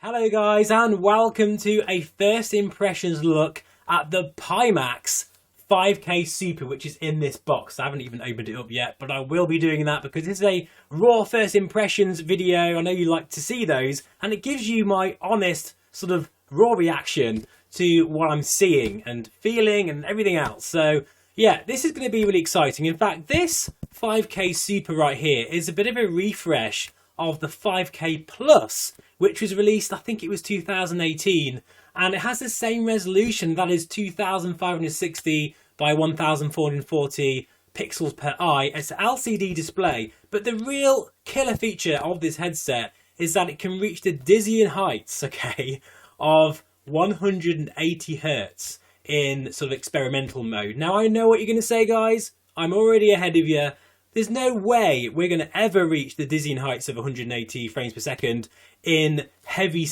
Hello guys and welcome to a first impressions look at the Pimax 5K Super, which is in this box. I haven't even opened it up yet, but I will be doing that because this is a raw first impressions video. I know you like to see those, and it gives you my honest sort of raw reaction to what I'm seeing and feeling and everything else. So yeah, this is going to be really exciting. In fact, this 5K Super right here is a bit of a refresh of the 5K Plus, which was released, I think it was 2018, and it has the same resolution, that is 2560 by 1440 pixels per eye. It's an LCD display, but the real killer feature of this headset is that it can reach the dizzying heights, okay, of 180 hertz in sort of experimental mode. Now I know what you're going to say, guys. I'm already ahead of you. There's no way we're going to ever reach the dizzying heights of 180 frames per second in heavyweight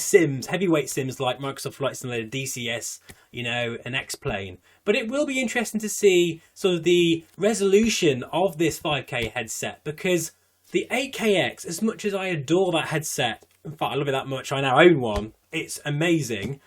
sims like Microsoft Flight Simulator, DCS, you know, an X-Plane. But it will be interesting to see sort of the resolution of this 5K headset, because the 8KX, as much as I adore that headset, in fact I love it that much, I now own one, it's amazing.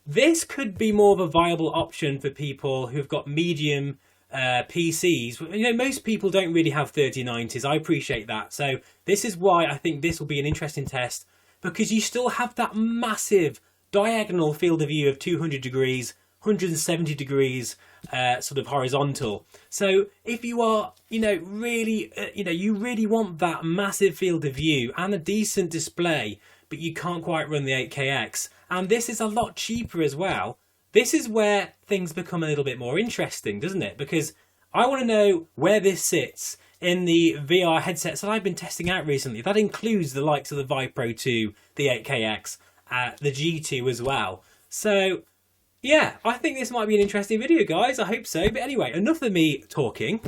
This could be more of a viable option for people who've got medium PCs. You know, most people don't really have 3090s. I appreciate that. So this is why I think this will be an interesting test, because you still have that massive diagonal field of view of 200 degrees, 170 degrees, sort of horizontal. So if you are, you know, really, you really want that massive field of view and a decent display, but you can't quite run the 8KX. And this is a lot cheaper as well. This is where things become a little bit more interesting, doesn't it? Because I want to know where this sits in the VR headsets that I've been testing out recently. That includes the likes of the Vive Pro 2, the 8KX, the G2 as well. So yeah, I think this might be an interesting video, guys. I hope so. But anyway, enough of me talking.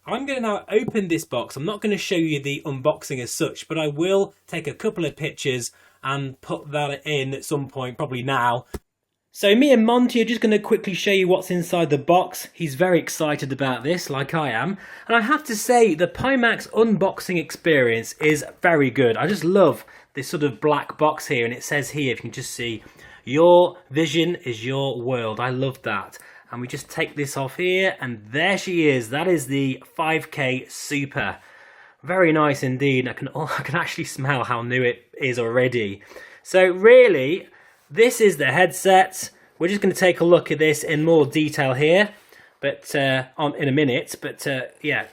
I'm going to now open this box. I'm not going to show you the unboxing as such, but I will take a couple of pictures and put that in at some point, probably now. So me and Monty are just going to quickly show you what's inside the box. He's very excited about this, like I am. And I have to say, the Pimax unboxing experience is very good. I just love this sort of black box here. And it says here, if you can just see, your vision is your world. I love that. And we just take this off here, and there she is. That is the 5K Super. Very nice indeed. I can actually smell how new it is already. So really, this is the headset. We're just going to take a look at this in more detail here, but in a minute. But yeah,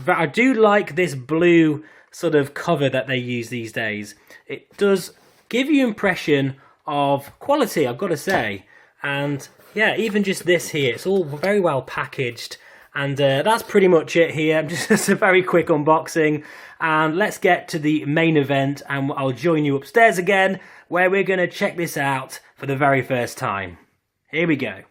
I do like this blue sort of cover that they use these days. It does give you impression of quality, I've got to say. And yeah, even just this here, it's all very well packaged. And that's pretty much it here. Just a very quick unboxing. And let's get to the main event, and I'll join you upstairs again, where we're going to check this out for the very first time. Here we go.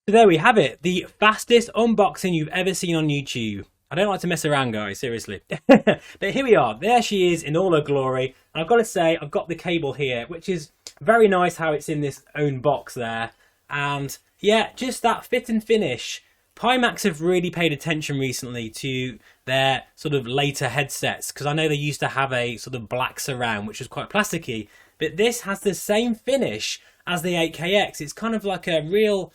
So there we have it, the fastest unboxing you've ever seen on YouTube. I don't like to mess around, guys, seriously. But here we are. There she is in all her glory. And I've got to say, I've got the cable here, which is very nice how it's in this own box there. And yeah, just that fit and finish. Pimax have really paid attention recently to their sort of later headsets, because I know they used to have a sort of black surround, which was quite plasticky. But this has the same finish as the 8KX. It's kind of like a real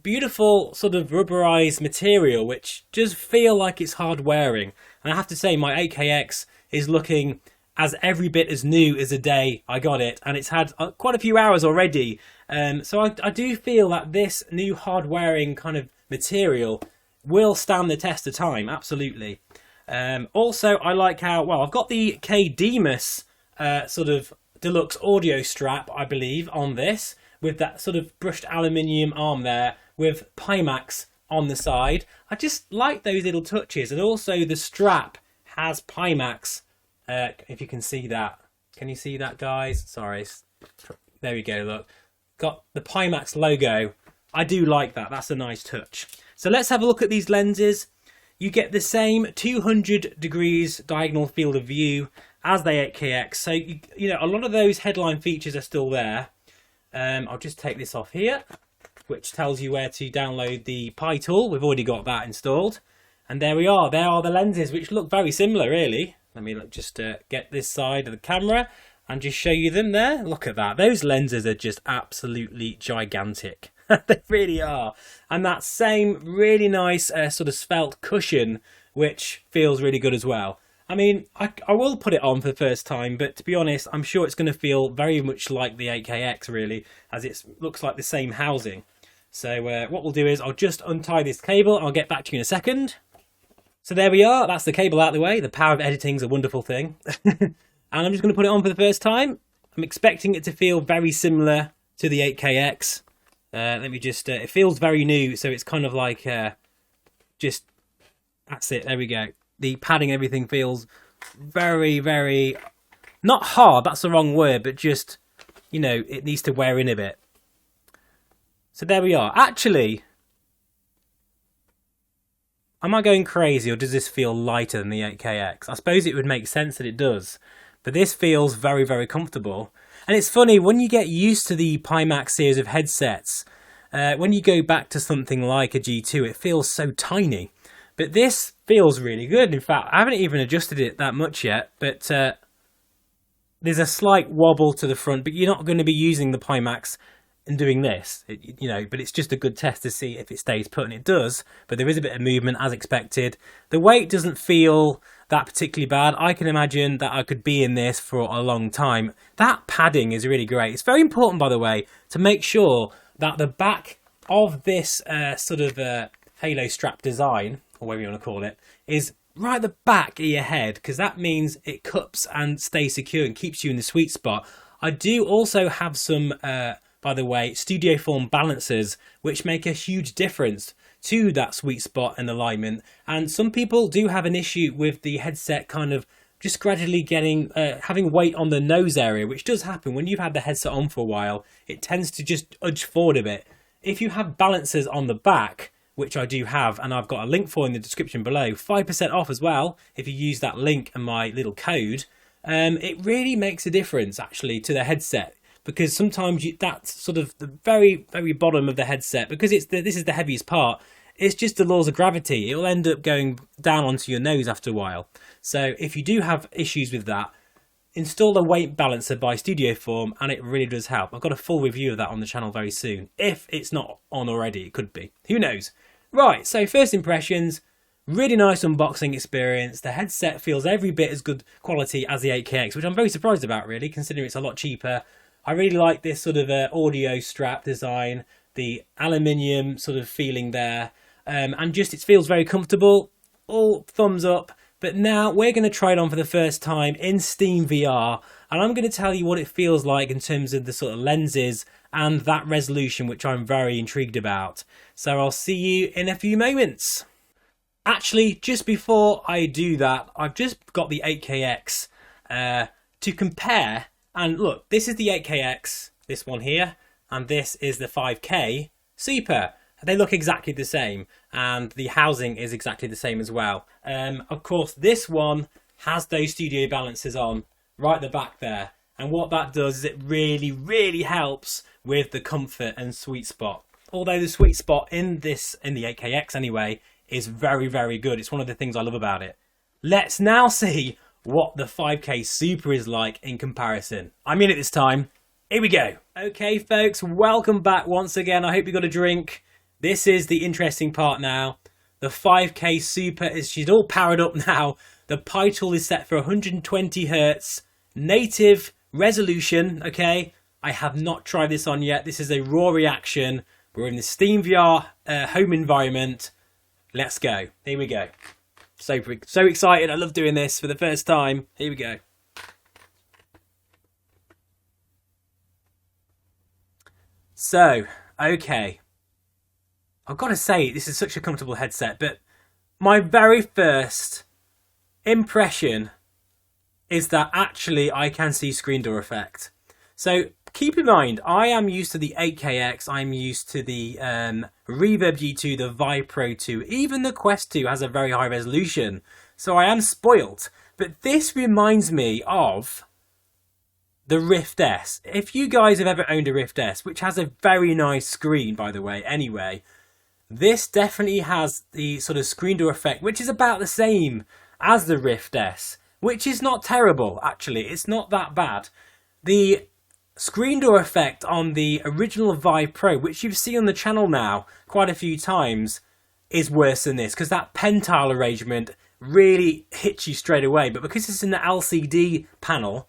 beautiful sort of rubberized material, which does feel like it's hard wearing. And I have to say, my 8KX is looking as every bit as new as the day I got it, and it's had quite a few hours already. So I do feel that this new hard wearing kind of material will stand the test of time, absolutely. Also, I like how, well, I've got the K-Demus sort of deluxe audio strap, I believe, on this, with that sort of brushed aluminium arm there, with Pimax on the side. I just like those little touches, and also the strap has Pimax, if you can see that. Can you see that, guys? Sorry. There we go, look. Got the Pimax logo. I do like that. That's a nice touch. So let's have a look at these lenses. You get the same 200 degrees diagonal field of view as the 8KX. So, you know, a lot of those headline features are still there. I'll just take this off here, which tells you where to download the Pi tool. We've already got that installed. And there we are. There are the lenses, which look very similar, really. Let me just get this side of the camera. and just show you them there. Look at that. Those lenses are just absolutely gigantic. They really are. And that same really nice sort of svelte cushion, which feels really good as well. I mean, I will put it on for the first time, but to be honest, I'm sure it's going to feel very much like the 8KX, really, as it looks like the same housing. So what we'll do is I'll just untie this cable. I'll get back to you in a second. So there we are. That's the cable out of the way. The power of editing is a wonderful thing. And I'm just going to put it on for the first time. I'm expecting it to feel very similar to the 8KX. Let me just, it feels very new, so it's kind of like, just, that's it, there we go. The padding, everything feels very, very, not hard, that's the wrong word, but just, you know, it needs to wear in a bit. So there we are. Actually, am I going crazy, or does this feel lighter than the 8KX? I suppose it would make sense that it does, but this feels very, very comfortable. And it's funny, when you get used to the Pimax series of headsets, when you go back to something like a G2, it feels so tiny. But this feels really good. In fact, I haven't even adjusted it that much yet, but there's a slight wobble to the front, but you're not going to be using the Pimax and doing this, you know, but it's just a good test to see if it stays put, and it does, but there is a bit of movement as expected. The weight doesn't feel that particularly bad. I can imagine that I could be in this for a long time. That padding is really great. It's very important, by the way, to make sure that the back of this sort of halo strap design, or whatever you want to call it, is right at the back of your head, because that means it cups and stays secure and keeps you in the sweet spot. I do also have some by the way, studio form balancers, which make a huge difference to that sweet spot and alignment. And some people do have an issue with the headset kind of just gradually getting, having weight on the nose area, which does happen when you've had the headset on for a while. It tends to just edge forward a bit. If you have balancers on the back, which I do have, and I've got a link for in the description below, 5% off as well, if you use that link and my little code, it really makes a difference actually to the headset. Because sometimes that's sort of the very, very bottom of the headset, because this is the heaviest part, it's just the laws of gravity. It will end up going down onto your nose after a while. So if you do have issues with that, install a weight balancer by Studio Form, and it really does help. I've got a full review of that on the channel very soon. If it's not on already, it could be. Who knows? Right, so first impressions, really nice unboxing experience. The headset feels every bit as good quality as the 8KX, which I'm very surprised about really, considering it's a lot cheaper. I really like this sort of audio strap design, the aluminium sort of feeling there, and just it feels very comfortable. All thumbs up. But now we're going to try it on for the first time in SteamVR, and I'm going to tell you what it feels like in terms of the sort of lenses and that resolution, which I'm very intrigued about. So I'll see you in a few moments. Actually, just before I do that, I've just got the 8KX to compare. And look, this is the 8KX, this one here, and this is the 5K Super. They look exactly the same, and the housing is exactly the same as well. Of course, this one has those studio balancers on right at the back there, and what that does is it really, really helps with the comfort and sweet spot. Although the sweet spot in the 8KX anyway, is very, very good. It's one of the things I love about it. Let's now see what the 5K Super is like in comparison. I'm in it this time. Here we go. Okay, folks, welcome back once again. I hope you got a drink. This is the interesting part now. The 5K Super she's all powered up now. The Pi tool is set for 120 Hz, native resolution, okay? I have not tried this on yet. This is a raw reaction. We're in the SteamVR home environment. Let's go. Here we go. So excited. I love doing this for the first time. Here we go. So, okay. I've got to say, this is such a comfortable headset, but my very first impression is that actually I can see screen door effect. So keep in mind, I am used to the 8KX, I'm used to the Reverb G2, the Vive Pro 2, even the Quest 2 has a very high resolution. So I am spoilt, but this reminds me of the Rift S. If you guys have ever owned a Rift S, which has a very nice screen, by the way, anyway, this definitely has the sort of screen door effect, which is about the same as the Rift S, which is not terrible, actually. It's not that bad. the screen door effect on the original Vive Pro, which you've seen on the channel now quite a few times, is worse than this, because that pen tile arrangement really hits you straight away. But because it's in the LCD panel,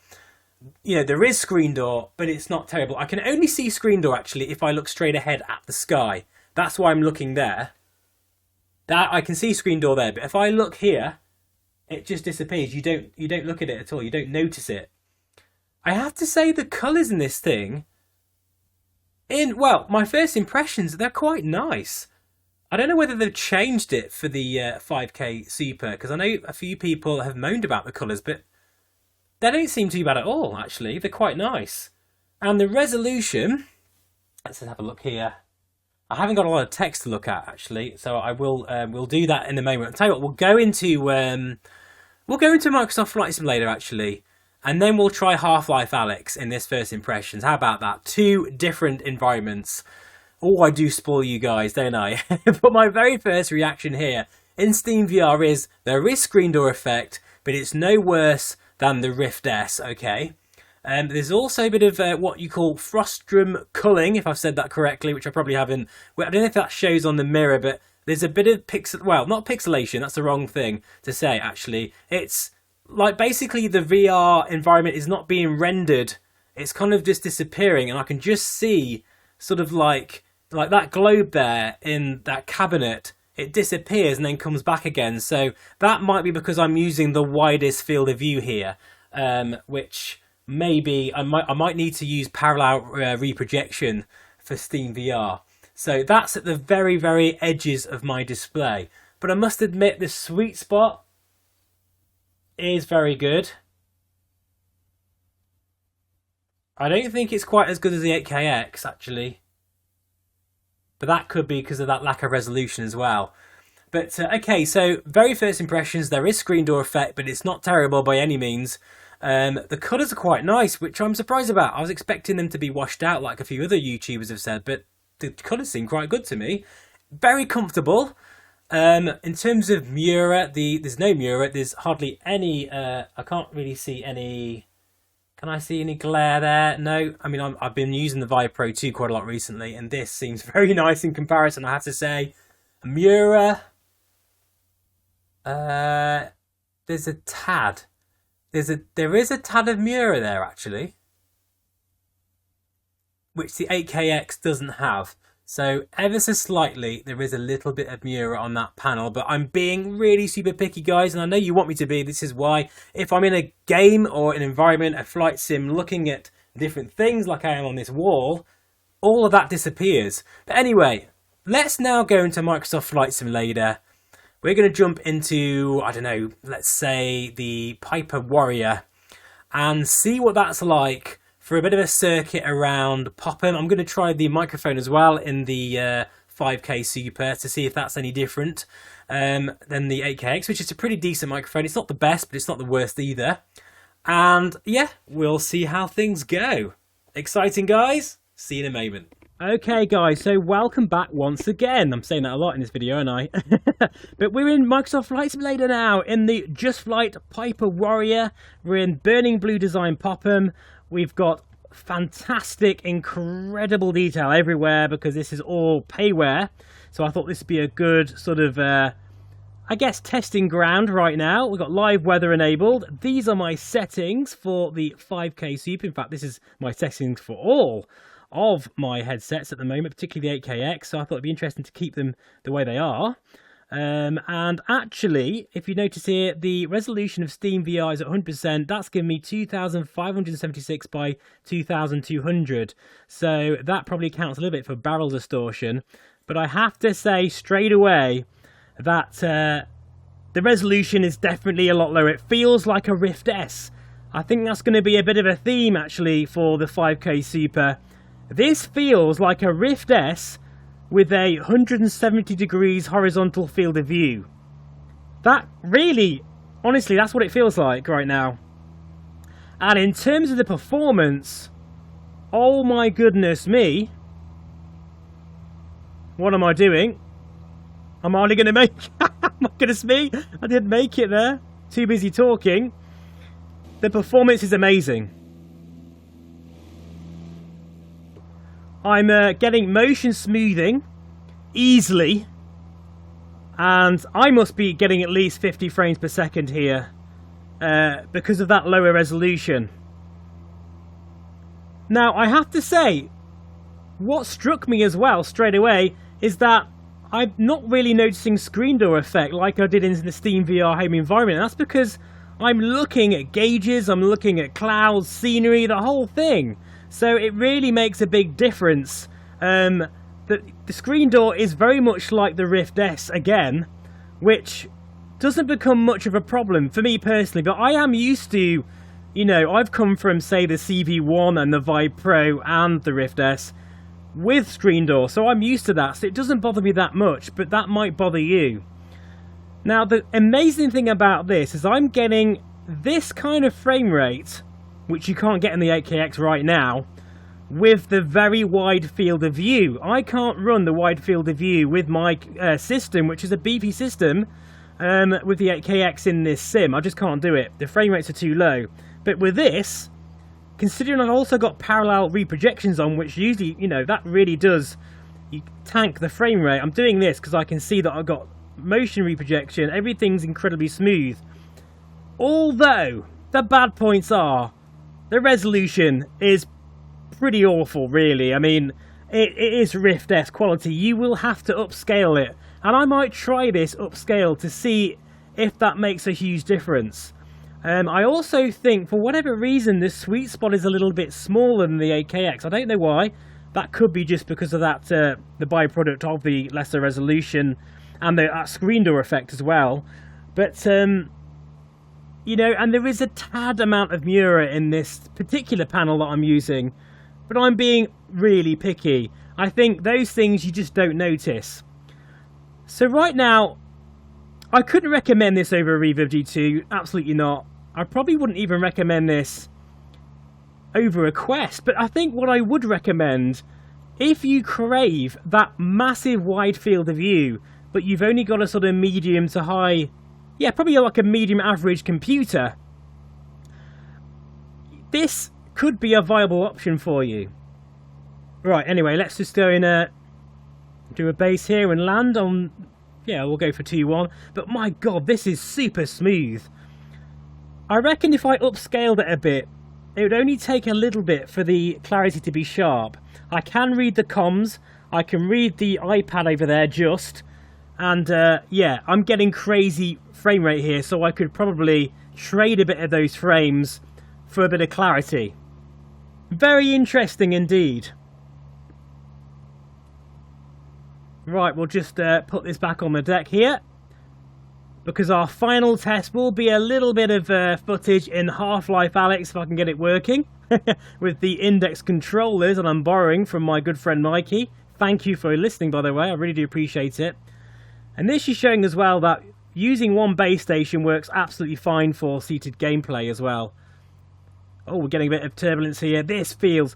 you know, there is screen door, but it's not terrible. I can only see screen door actually if I look straight ahead at the sky. That's why I'm looking there. That I can see screen door there, but if I look here, it just disappears. You don't look at it at all. You don't notice it. I have to say the colours in this thing, well, my first impressions, they're quite nice. I don't know whether they've changed it for the 5K Super, because I know a few people have moaned about the colours, but they don't seem too bad at all, actually. They're quite nice. And the resolution, let's have a look here. I haven't got a lot of text to look at, actually, so I will we'll do that in a moment. I'll tell you what, we'll go into Microsoft Flight Simulator, actually. And then we'll try Half-Life Alyx in this first impressions. How about that? 2 different environments. Oh, I do spoil you guys, don't I? But my very first reaction here in SteamVR is there is screen door effect, but it's no worse than the Rift S, okay? There's also a bit of what you call frustum culling, if I've said that correctly, which I probably haven't. Well, I don't know if that shows on the mirror, but there's a bit of not pixelation, that's the wrong thing to say, actually. It's like basically the VR environment is not being rendered. It's kind of just disappearing, and I can just see sort of like that globe there in that cabinet. It disappears and then comes back again. So that might be because I'm using the widest field of view here, which maybe I might need to use parallel reprojection for SteamVR. So that's at the very, very edges of my display. But I must admit the sweet spot is very good. I don't think it's quite as good as the 8KX, actually. But that could be because of that lack of resolution as well. But, okay, so very first impressions, there is screen door effect, but it's not terrible by any means. The colours are quite nice, which I'm surprised about. I was expecting them to be washed out like a few other YouTubers have said, but the colours seem quite good to me. Very comfortable. In terms of Mura, there's no Mura. There's hardly any. I can't really see any. Can I see any glare there? No. I mean, I've been using the Vive Pro 2 quite a lot recently, and this seems very nice in comparison, I have to say. Mura. There's a tad. There is a tad of Mura there, actually, which the 8KX doesn't have. So ever so slightly, there is a little bit of Mura on that panel, but I'm being really super picky, guys, and I know you want me to be. This is why, if I'm in a game or an environment, a flight sim, looking at different things like I am on this wall, all of that disappears. But anyway, let's now go into Microsoft Flight Simulator. We're going to jump into, I don't know, let's say the Piper Warrior and see what that's like for a bit of a circuit around Popham. I'm going to try the microphone as well in the 5K Super to see if that's any different than the 8KX, which is a pretty decent microphone. It's not the best, but it's not the worst either. And yeah, we'll see how things go. Exciting, guys. See you in a moment. Okay, guys, so welcome back once again. I'm saying that a lot in this video, aren't I? But we're in Microsoft Flight Simulator now, in the Just Flight Piper Warrior. We're in Burning Blue Design Popham. We've got fantastic, incredible detail everywhere because this is all payware. So I thought this would be a good sort of, I guess, testing ground right now. We've got live weather enabled. These are my settings for the 5K Super. In fact, this is my settings for all of my headsets at the moment, particularly the 8KX. So I thought it'd be interesting to keep them the way they are. And actually, if you notice here, the resolution of SteamVR is at 100%. That's giving me 2576 by 2200. So that probably counts a little bit for barrel distortion. But I have to say straight away that the resolution is definitely a lot lower. It feels like a Rift S. I think that's going to be a bit of a theme, actually, for the 5K Super. This feels like a Rift S with a 170 degrees horizontal field of view. That really, honestly, that's what it feels like right now. And in terms of the performance, oh my goodness me. What am I doing? I'm hardly going to make... My goodness me, I didn't make it there. Too busy talking. The performance is amazing. I'm getting motion smoothing easily, and I must be getting at least 50 frames per second here because of that lower resolution. Now, I have to say, what struck me as well straight away is that I'm not really noticing screen door effect like I did in the SteamVR home environment. And that's because I'm looking at gauges, I'm looking at clouds, scenery, the whole thing. So it really makes a big difference. The screen door is very much like the Rift S again, which doesn't become much of a problem for me personally, but I am used to, you know, I've come from, say, the CV1 and the Vive Pro and the Rift S with screen door, so I'm used to that, so it doesn't bother me that much, but that might bother you. Now, the amazing thing about this is I'm getting this kind of frame rate, which you can't get in the 8KX right now, with the very wide field of view. I can't run the wide field of view with my system, which is a beefy system, with the 8KX in this sim. I just can't do it. The frame rates are too low. But with this, considering I've also got parallel reprojections on, which usually, you know, that really does tank the frame rate. I'm doing this because I can see that I've got motion reprojection. Everything's incredibly smooth. Although, the bad points are, the resolution is pretty awful, really. I mean, it is Rift S quality. You will have to upscale it. And I might try this upscale to see if that makes a huge difference. I also think, for whatever reason, this sweet spot is a little bit smaller than the 8KX. I don't know why. That could be just because of that the byproduct of the lesser resolution and the screen door effect as well. But, you know, and there is a tad amount of Mura in this particular panel that I'm using. But I'm being really picky. I think those things you just don't notice. So right now, I couldn't recommend this over a Reverb G2. Absolutely not. I probably wouldn't even recommend this over a Quest. But I think what I would recommend, if you crave that massive wide field of view, but you've only got a sort of medium to high, yeah, probably like a medium average computer, this could be a viable option for you. Right, anyway, let's just go in do a base here and land on, yeah, we'll go for 2-1. But my god, this is super smooth. I reckon if I upscaled it a bit, it would only take a little bit for the clarity to be sharp. I can read the comms, I can read the iPad over there just, and yeah, I'm getting crazy frame rate here, so I could probably trade a bit of those frames for a bit of clarity. Very interesting indeed. Right, we'll just put this back on the deck here, because our final test will be a little bit of footage in Half-Life Alyx, if I can get it working, with the index controllers that I'm borrowing from my good friend Mikey. Thank you for listening, by the way, I really do appreciate it. And this is showing as well that using one base station works absolutely fine for seated gameplay as well. Oh, we're getting a bit of turbulence here. This feels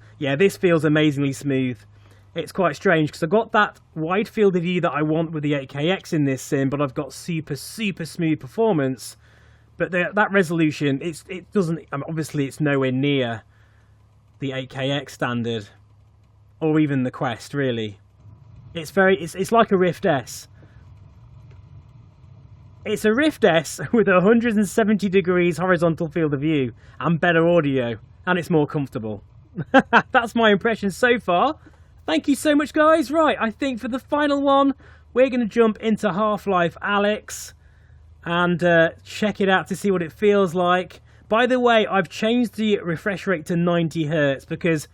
amazingly smooth. It's quite strange because I've got that wide field of view that I want with the 8KX in this sim, but I've got super smooth performance. But that resolution, it doesn't. I mean, obviously, it's nowhere near the 8KX standard, or even the Quest. Really, it's like a Rift S. It's a Rift S with 170 degrees horizontal field of view and better audio, and it's more comfortable. That's my impression so far. Thank you so much, guys. Right, I think for the final one, we're going to jump into Half-Life Alyx and check it out to see what it feels like. By the way, I've changed the refresh rate to 90 Hz because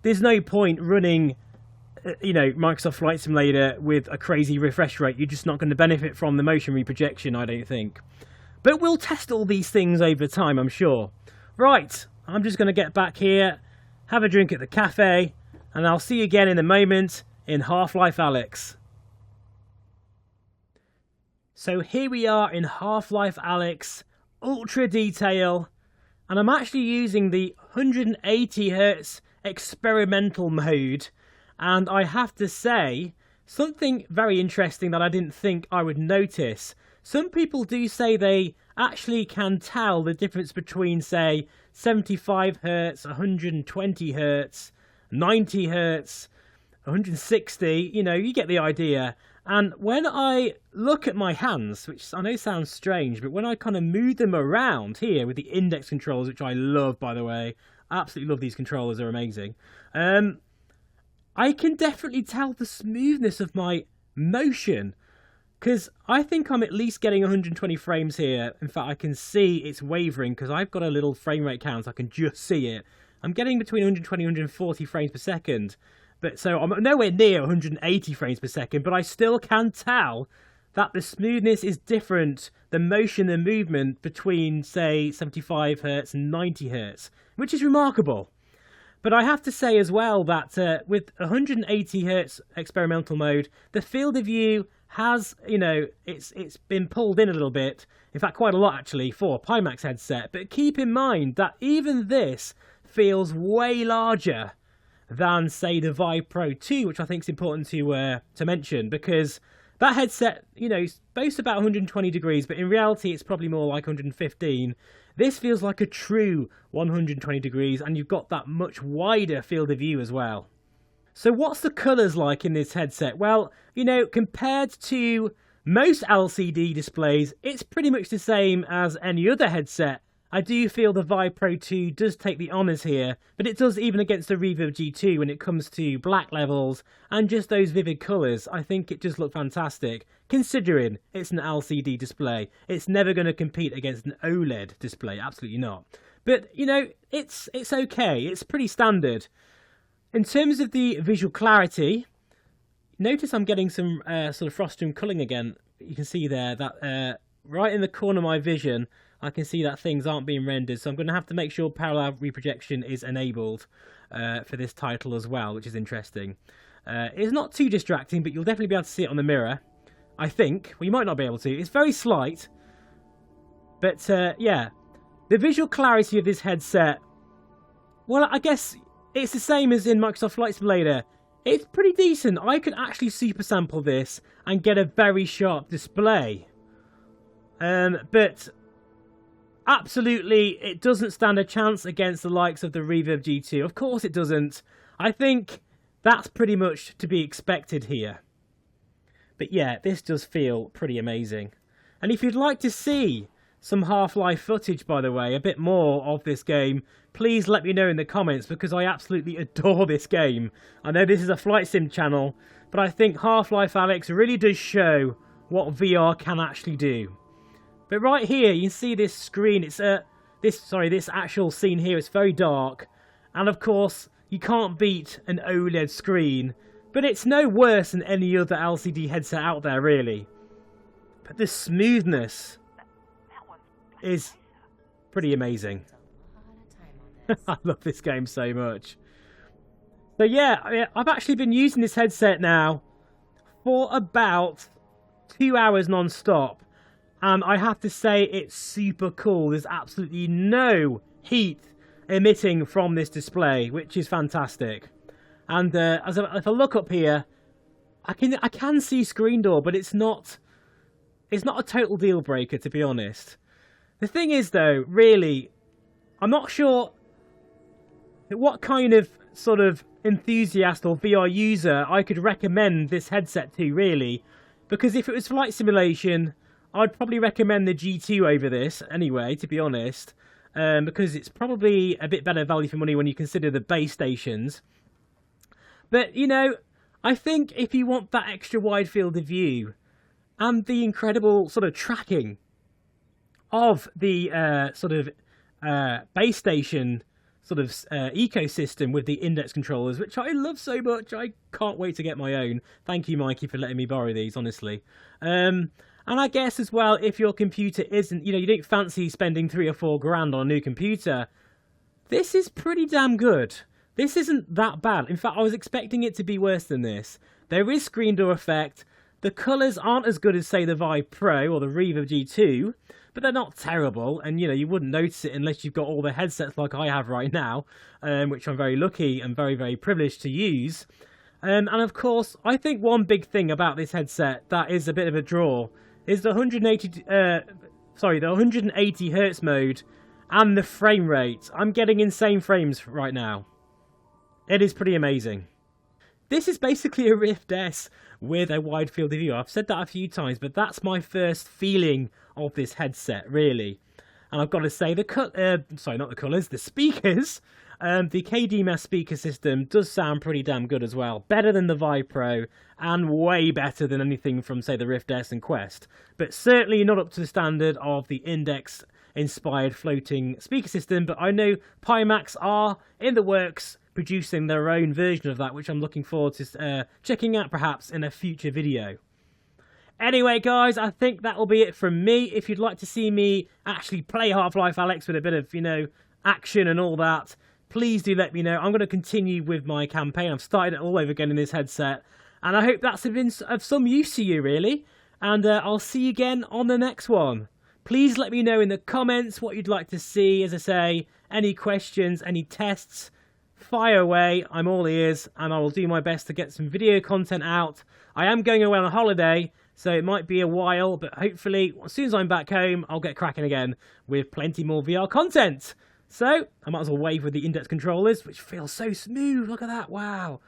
there's no point running, you know, Microsoft Flight Simulator with a crazy refresh rate. You're just not going to benefit from the motion reprojection, I don't think. But we'll test all these things over time, I'm sure. Right, I'm just going to get back here, have a drink at the cafe, and I'll see you again in a moment in Half-Life Alyx. So here we are in Half-Life Alyx, ultra detail, and I'm actually using the 180 Hz experimental mode, and I have to say, something very interesting that I didn't think I would notice. Some people do say they actually can tell the difference between, say, 75 Hz, 120 Hz, 90 Hz, 160, you know, you get the idea. And when I look at my hands, which I know sounds strange, but when I kind of move them around here with the index controllers, which I love, by the way, absolutely love these controllers, they're amazing. I can definitely tell the smoothness of my motion, because I think I'm at least getting 120 frames here. In fact, I can see it's wavering because I've got a little frame rate count, so I can just see it. I'm getting between 120 and 140 frames per second. But so I'm nowhere near 180 frames per second, but I still can tell that the smoothness is different, the motion and movement between, say, 75 Hz and 90 Hz, which is remarkable. But I have to say as well that with 180 Hz experimental mode, the field of view has, you know, it's been pulled in a little bit. In fact, quite a lot actually for a Pimax headset. But keep in mind that even this feels way larger than, say, the Vive Pro 2, which I think is important to mention, because that headset, you know, boasts about 120 degrees, but in reality it's probably more like 115. This feels like a true 120 degrees, and you've got that much wider field of view as well. So what's the colours like in this headset? Well, you know, compared to most LCD displays, it's pretty much the same as any other headset. I do feel the Vive Pro 2 does take the honours here, but it does even against the Reverb G2 when it comes to black levels and just those vivid colours. I think it just looked fantastic, considering it's an LCD display. It's never going to compete against an OLED display, absolutely not. But, you know, it's okay, it's pretty standard. In terms of the visual clarity, notice I'm getting some sort of frostum culling again. You can see there that right in the corner of my vision, I can see that things aren't being rendered, so I'm going to have to make sure parallel reprojection is enabled for this title as well, which is interesting. It's not too distracting, but you'll definitely be able to see it on the mirror, I think. Well, you might not be able to. It's very slight, but yeah. The visual clarity of this headset, well, I guess it's the same as in Microsoft Flight Simulator. It's pretty decent. I could actually super sample this and get a very sharp display. But absolutely, it doesn't stand a chance against the likes of the Reverb G2. Of course it doesn't. I think that's pretty much to be expected here. But yeah, this does feel pretty amazing. And if you'd like to see some Half-Life footage, by the way, a bit more of this game, please let me know in the comments, because I absolutely adore this game. I know this is a flight sim channel, but I think Half-Life Alyx really does show what VR can actually do. But right here, you can see this screen. It's this actual scene here. It's very dark, and of course, you can't beat an OLED screen. But it's no worse than any other LCD headset out there, really. But the smoothness is pretty amazing. I love this game so much. So yeah, I've actually been using this headset now for about 2 hours non-stop. And I have to say, it's super cool. There's absolutely no heat emitting from this display, which is fantastic. And if I look up here, I can see screen door, but it's not a total deal breaker, to be honest. The thing is, though, really, I'm not sure what kind of sort of enthusiast or VR user I could recommend this headset to, really. Because if it was flight simulation, I'd probably recommend the G2 over this anyway, to be honest, because it's probably a bit better value for money when you consider the base stations. But, you know, I think if you want that extra wide field of view and the incredible sort of tracking of the base station sort of ecosystem with the index controllers, which I love so much, I can't wait to get my own. Thank you, Mikey, for letting me borrow these, honestly. And I guess as well, if your computer isn't, you know, you don't fancy spending $3 or $4 grand on a new computer, this is pretty damn good. This isn't that bad. In fact, I was expecting it to be worse than this. There is screen door effect. The colours aren't as good as, say, the Vive Pro or the Reverb G2, but they're not terrible. And, you know, you wouldn't notice it unless you've got all the headsets like I have right now, which I'm very lucky and very, very privileged to use. And of course, I think one big thing about this headset that is a bit of a draw is the 180 Hz mode and the frame rate. I'm getting insane frames right now. It is pretty amazing. this is basically a Rift S with a wide field of view. I've said that a few times, but that's my first feeling of this headset, really. And I've got to say, the speakers, the KDMS speaker system does sound pretty damn good as well. Better than the Vive Pro, and way better than anything from, say, the Rift S and Quest. But certainly not up to the standard of the Index-inspired floating speaker system. But I know Pimax are in the works producing their own version of that, which I'm looking forward to checking out perhaps in a future video. Anyway, guys, I think that will be it from me. If you'd like to see me actually play Half-Life Alyx with a bit of, action and all that, please do let me know. I'm going to continue with my campaign. I've started it all over again in this headset, and I hope that's been of some use to you, really. And I'll see you again on the next one. Please let me know in the comments what you'd like to see. As I say, any questions, any tests, fire away. I'm all ears, and I will do my best to get some video content out. I am going away on a holiday, so it might be a while, but hopefully, as soon as I'm back home, I'll get cracking again with plenty more VR content. So, I might as well wave with the Index controllers, which feels so smooth. Look at that, wow.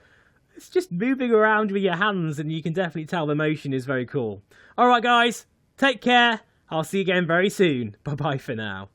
It's just moving around with your hands, and you can definitely tell the motion is very cool. Alright guys, take care. I'll see you again very soon. Bye-bye for now.